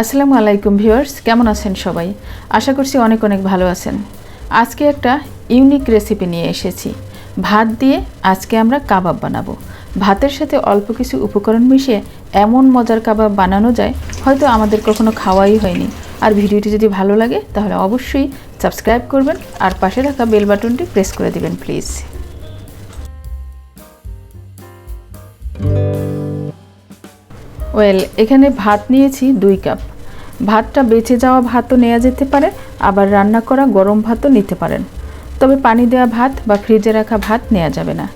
আসসালামু আলাইকুম ভিউয়ার্স, কেমন আছেন সবাই? আশা করছি অনেক অনেক ভালো আছেন। আজকে একটা ইউনিক রেসিপি নিয়ে এসেছি। ভাত দিয়ে আজকে আমরা কাবাব বানাবো। ভাতের সাথে অল্প কিছু উপকরণ মিশিয়ে এমন মজার কাবাব বানানো যায়, হয়তো আমাদের কখনো খাওয়াই হয়নি। আর ভিডিওটি যদি ভালো লাগে তাহলে অবশ্যই সাবস্ক্রাইব করবেন আর পাশে থাকা বেল বাটনটি প্রেস করে দিবেন প্লিজ। এখানে ভাত নিয়েছি 2 কাপ। ভাতটা বেঁচে যাওয়া ভাতও নেওয়া যেতে পারে, আবার রান্না করা গরম ভাতও নিতে পারেন, তবে পানি দেওয়া ভাত বা ফ্রিজে রাখা ভাত নেওয়া যাবে না।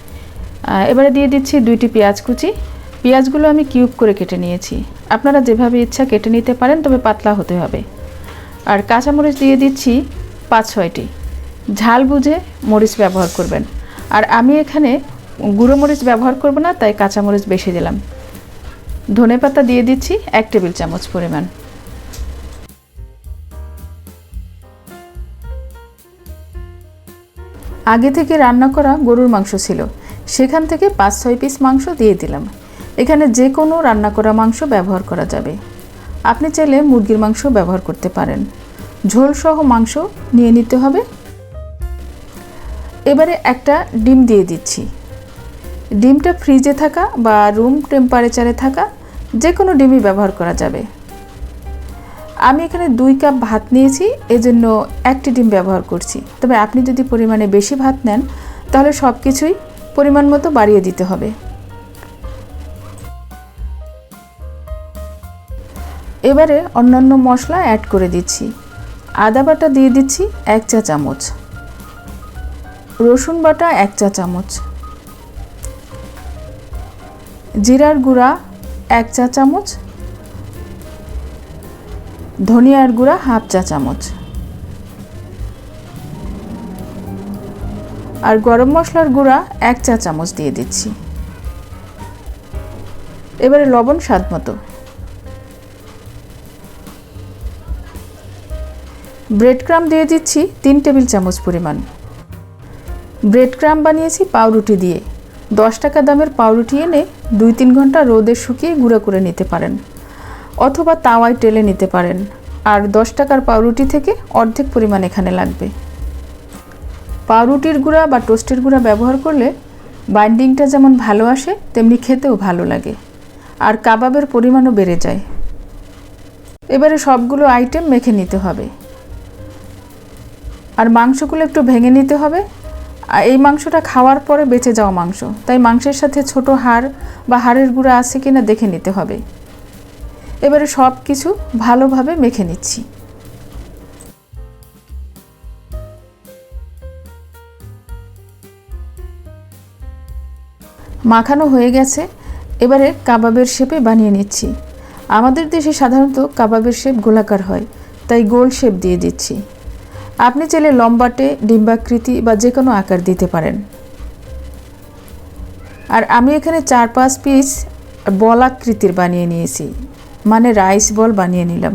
এবারে দিয়ে দিচ্ছি 2টি পেঁয়াজ কুচি। পেঁয়াজগুলো আমি কিউব করে কেটে নিয়েছি। আপনারা যেভাবে ইচ্ছা কেটে নিতে পারেন, তবে পাতলা হতে হবে। আর কাঁচামরিচ দিয়ে দিচ্ছি 5-6টি। ঝাল বুঝে মরিচ ব্যবহার করবেন। আর আমি এখানে গুঁড়ো মরিচ ব্যবহার করব না, তাই কাঁচামরিচ বেশি দিলাম। ধনেপাতা দিয়ে দিচ্ছি 1 টেবিল চামচ পরিমাণ। আগে থেকে রান্না করা গরুর মাংস ছিল, সেখান থেকে 5-6 পিস মাংস দিয়ে দিলাম। এখানে যে কোনো রান্না করা মাংস ব্যবহার করা যাবে। আপনি চাইলে মুরগির মাংস ব্যবহার করতে পারেন। ঝোলসহ মাংস নিয়ে নিতে হবে। এবারে একটা ডিম দিয়ে দিচ্ছি। ডিমটা ফ্রিজে থাকা বা রুম টেম্পারেচারে থাকা যে কোনো ডিমই ব্যবহার করা যাবে। আমি এখানে 2 কাপ ভাত নিয়েছি, এজন্য 1টি ডিম ব্যবহার করছি। তবে আপনি যদি পরিমাণে বেশি ভাত নেন, তাহলে সব কিছুই পরিমাণ মতো বাড়িয়ে দিতে হবে। এবারে অন্যান্য মশলা অ্যাড করে দিচ্ছি। আদা বাটা দিয়ে দিচ্ছি 1 চা চামচ, রসুন বাটা 1 চা চামচ, জিরার গুঁড়া 1 চা চামচ, ধনিয়ার গুঁড়া 1/2 চা চামচ, আর গরম মশলার গুঁড়া 1 চা চামচ দিয়ে দিচ্ছি। এবারে লবণ স্বাদ মতো। ব্রেড ক্রাম্ব দিয়ে দিচ্ছি 3 টেবিল চামচ পরিমাণ। ব্রেড ক্রাম্ব বানিয়েছি পাউরুটি দিয়ে। 10 টাকা দামের পাউরুটি এনে 2-3 ঘন্টা রোদে শুকিয়ে গুঁড়ো করে নিতে পারেন, অথবা তাওয়ায় টেলে নিতে পারেন। আর 10 টাকার পাউরুটি থেকে অর্ধেক পরিমাণ এখানে লাগবে। পাউরুটির গুঁড়া বা টোস্টের গুঁড়া ব্যবহার করলে বাইন্ডিংটা যেমন ভালো আসে, তেমনি খেতেও ভালো লাগে, আর কাবাবের পরিমাণও বেড়ে যায়। এবারে সবগুলো আইটেম মেখে নিতে হবে। আর মাংসগুলো একটু ভেঙে নিতে হবে। এই মাংসটা খাওয়ার পরে বেঁচে যাওয়া মাংস, তাই মাংসের সাথে ছোট হাড় বা হাড়ের গুঁড়া আছে কিনা দেখে নিতে হবে। এবারে সব কিছু ভালোভাবে মেখে নিচ্ছি। মাখানো হয়ে গেছে। এবারে কাবাবের শেপে বানিয়ে নিচ্ছি। আমাদের দেশে সাধারণত কাবাবের শেপ গোলাকার হয়, তাই গোল শেপ দিয়ে দিচ্ছি। আপনি চাইলে লম্বাটে, ডিম্বাকৃতি বা যে কোনো আকার দিতে পারেন। আর আমি এখানে 4-5 পিস বলাকৃতির বানিয়ে নিয়েছি, মানে রাইস বল বানিয়ে নিলাম।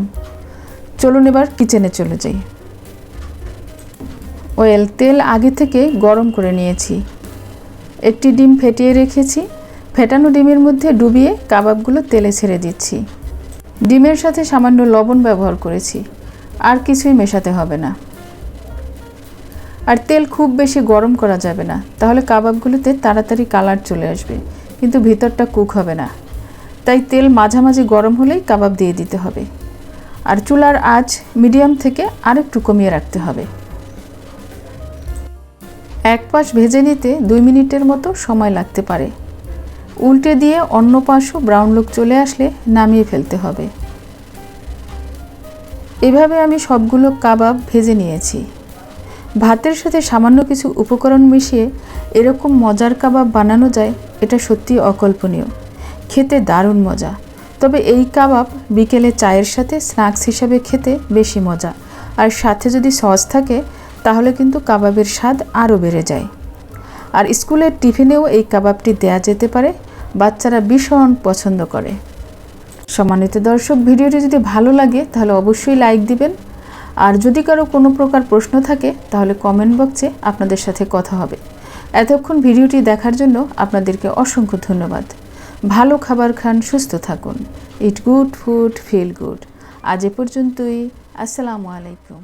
চলুন এবার কিচেনে চলে যাই। তেল আগে থেকে গরম করে নিয়েছি। একটি ডিম ফেটিয়ে রেখেছি। ফেটানো ডিমের মধ্যে ডুবিয়ে কাবাবগুলো তেলে ছেড়ে দিচ্ছি। ডিমের সাথে সামান্য লবণ ব্যবহার করেছি, আর কিছুই মেশাতে হবে না। আর তেল খুব বেশি গরম করা যাবে না, তাহলে কাবাবগুলোতে তাড়াতাড়ি কালার চলে আসবে, কিন্তু ভিতরটা কুক হবে না। তাই তেল মাঝামাঝি গরম হলেই কাবাব দিয়ে দিতে হবে। আর চুলার আঁচ মিডিয়াম থেকে আরেকটু কমিয়ে রাখতে হবে। এক পাশ ভেজে নিতে 2 মিনিটের মতো সময় লাগতে পারে। উল্টে দিয়ে অন্য পাশও ব্রাউন লুক চলে আসলে নামিয়ে ফেলতে হবে। এভাবে আমি সবগুলো কাবাব ভেজে নিয়েছি। ভাতের সাথে সামান্য কিছু উপকরণ মিশিয়ে এরকম মজার কাবাব বানানো যায়, এটা সত্যি অকল্পনীয়। খেতে দারুণ মজা। তবে এই কাবাব বিকেলে চায়ের সাথে স্ন্যাক্স হিসাবে খেতে বেশি মজা। আর সাথে যদি সস থাকে, তাহলে কিন্তু কাবাবের স্বাদ আরও বেড়ে যায়। আর স্কুলের টিফিনেও এই কাবাবটি দেয়া যেতে পারে, বাচ্চারা ভীষণ পছন্দ করে। সম্মানিত দর্শক, ভিডিওটি যদি ভালো লাগে তাহলে অবশ্যই লাইক দিবেন। আর যদি কারো কোনো প্রকার প্রশ্ন থাকে, তাহলে কমেন্ট বক্সে আপনাদের সাথে কথা হবে। এতক্ষণ ভিডিওটি দেখার জন্য আপনাদেরকে অসংখ্য ধন্যবাদ। ভালো খাবার খান, সুস্থ থাকুন। It good food, feel good. আজ এ পর্যন্তই। আসসালামু আলাইকুম।